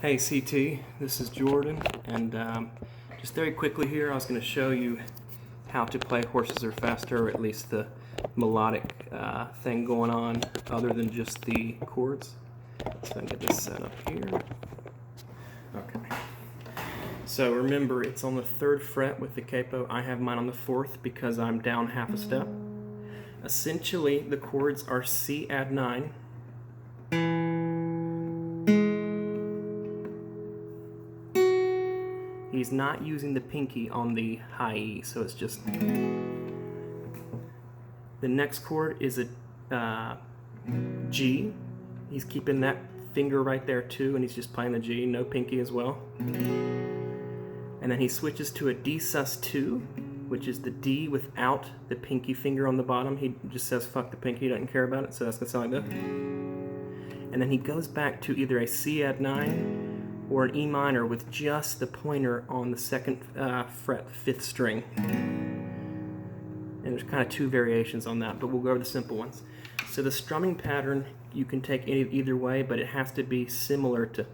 Hey CT, this is Jordan, and just very quickly here I was going to show you how to play Horses Are Faster, or at least the melodic thing going on other than just the chords. So I can get this set up here. Okay. So remember, it's on the 3rd fret with the capo. I have mine on the 4th because I'm down half a step. Essentially, the chords are C add 9, he's not using the pinky on the high E, so it's just... The next chord is a G. He's keeping that finger right there too, and he's just playing the G, no pinky as well. And then he switches to a D sus2, which is the D without the pinky finger on the bottom. He just says fuck the pinky, he doesn't care about it, so that's gonna sound like this. And then he goes back to either a C add 9 or an E minor with just the pointer on the 2nd fret, 5th string. And there's kind of 2 variations on that, but we'll go over the simple ones. So the strumming pattern, you can take either way, but it has to be similar to...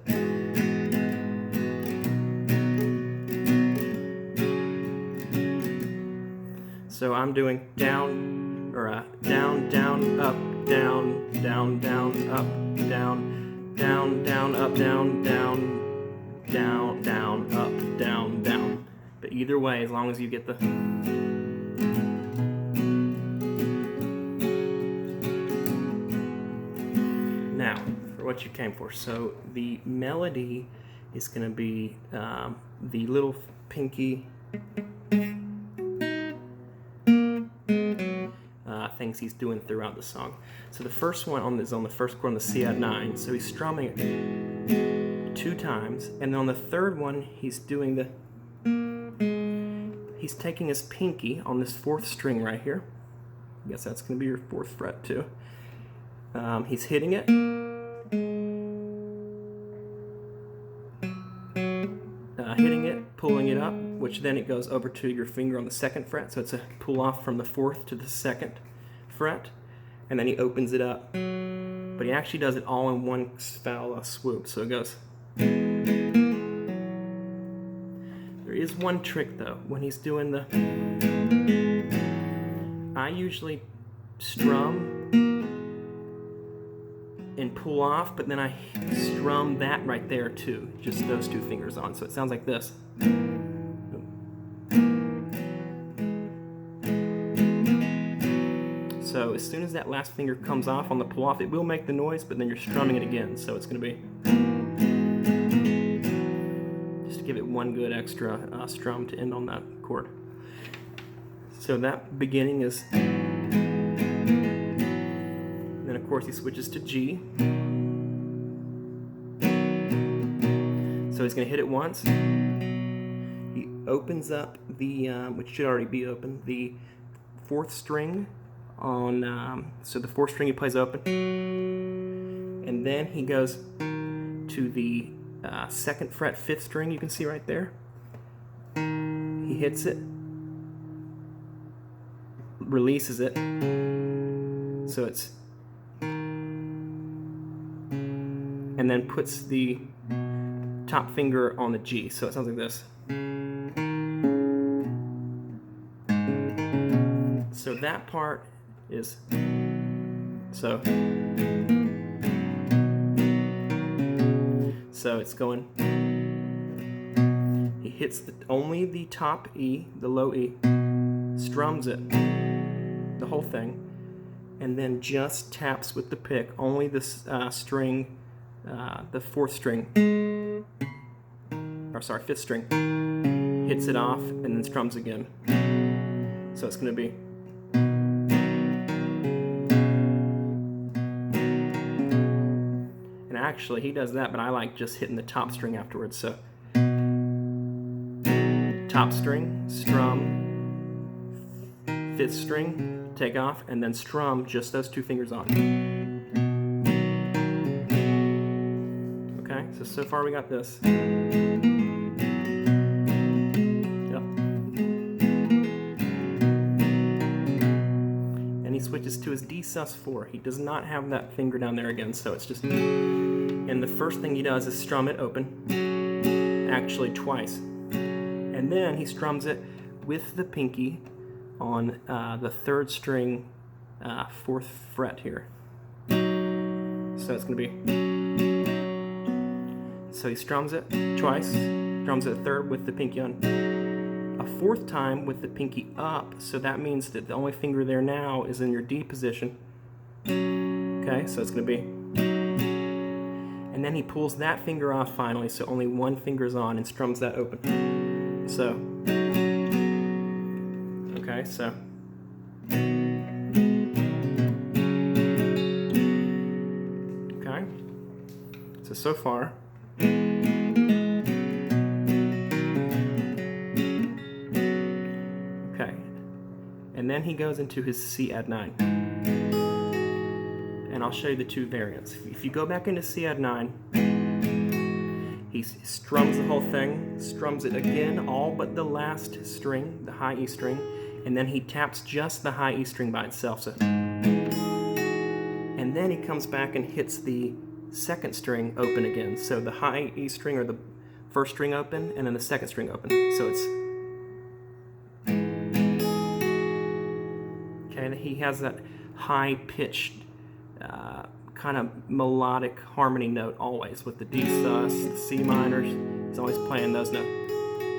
So I'm doing down, or down, down, up, down, down, down, up, down, down, down, up, down, down, down, down, up, down, down. But either way, as long as you get the... Now, for what you came for. So the melody is going to be the little pinky things he's doing throughout the song. So the first one is on the 1st chord on the C add 9. So he's strumming it 2 times, and then on the 3rd one he's doing the... He's taking his pinky on this 4th string right here. I guess that's going to be your 4th fret too. He's hitting it. Hitting it, pulling it up, which then it goes over to your finger on the 2nd fret, so it's a pull off from the 4th to the 2nd fret, and then he opens it up. But he actually does it all in one foul swoop, so it goes... There is one trick though, when he's doing the... I usually strum and pull off, but then I strum that right there too, just those 2 fingers on, so it sounds like this. So as soon as that last finger comes off on the pull off, it will make the noise, but then you're strumming it again, so it's going to be... Just to give it one good extra strum to end on that chord. So that beginning is... Then of course he switches to G. So he's going to hit it once. He opens up the, which should already be open, the 4th string on, so the 4th string he plays open. And then he goes to the 2nd fret, 5th string, you can see right there. He hits it, releases it, so it's... and then puts the top finger on the G, so it sounds like this. So that part is... So it's going... He hits only the top E, the low E, strums it, the whole thing, and then just taps with the pick, only the string, the 4th string, or sorry, 5th string, hits it off and then strums again. So it's going to be... And actually he does that, but I like just hitting the top string afterwards, so top string, strum, 5th string, take off, and then strum just those 2 fingers on. Okay, so far we got this. Yep. And he switches to his D sus4. He does not have that finger down there again, so it's just... And the first thing he does is strum it open, actually twice. And then he strums it with the pinky on the 3rd string, 4th fret here. So it's going to be, so he strums it twice, strums it a 3rd with the pinky on, a 4th time with the pinky up, so that means that the only finger there now is in your D position. Okay, so it's going to be, and then he pulls that finger off finally, so only one finger's on, and strums that open. So, okay, so. Okay, so far. Okay, and then he goes into his C add 9. And I'll show you the 2 variants. If you go back into C add 9, he strums the whole thing, strums it again, all but the last string, the high E string, and then he taps just the high E string by itself. So, and then he comes back and hits the 2nd string open again. So the high E string, or the 1st string open, and then the 2nd string open. So it's, okay, and he has that high-pitched kind of melodic harmony note always with the D sus, the C minors. He's always playing those notes.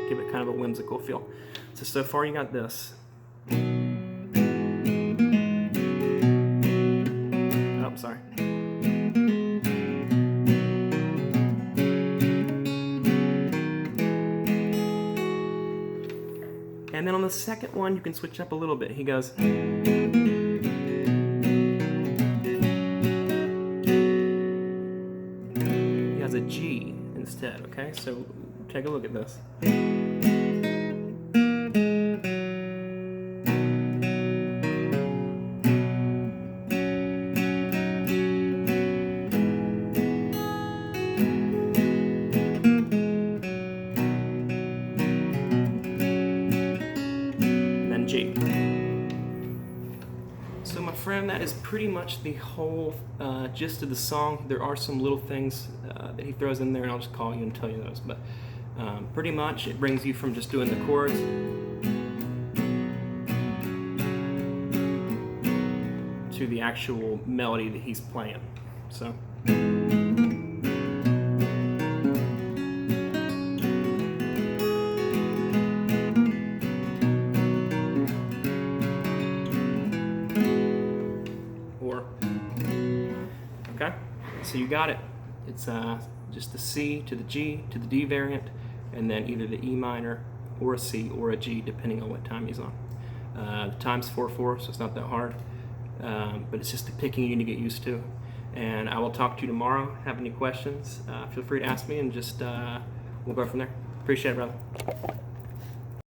Give it kind of a whimsical feel. So far you got this. Oh, sorry. And then on the 2nd one, you can switch up a little bit. He goes, a G instead, okay? So take a look at this. And then G. So my friend, that is pretty much the whole gist of the song. There are some little things that he throws in there, and I'll just call you and tell you those. But pretty much it brings you from just doing the chords to the actual melody that he's playing. So. Okay, so you got it. It's just the C to the G to the D variant, and then either the E minor or a C or a G, depending on what time he's on. The time's 4/4, so it's not that hard, but it's just the picking you need to get used to. And I will talk to you tomorrow. Have any questions, feel free to ask me, and just we'll go from there. Appreciate it, brother.